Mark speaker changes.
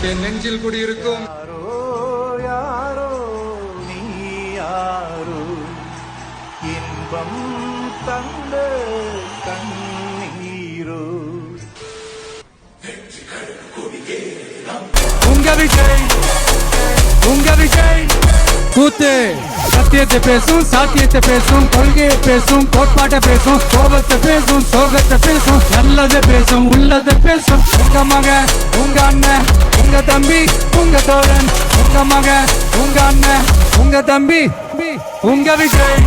Speaker 1: என் நெஞ்சில் குடியிருக்கும்
Speaker 2: யாரோ நீ யாரோ இன்பம் தந்த கண்ணீரோ
Speaker 3: உங்க விஜய் கூத்து சத்தியத்தை பேசும் சாத்தியத்தை பேசும் கொள்கையை பேசும் கோட்பாட்டை பேசும் கோபத்தை பேசும் சோகத்தை பேசும் நல்லதை பேசும் உள்ளதை பேசும் உங்க மகன் உங்க அண்ணன் உங்க தம்பி உங்க தோழன் உங்க மகன் உங்க அண்ணன் உங்க தம்பி உங்க விஜய்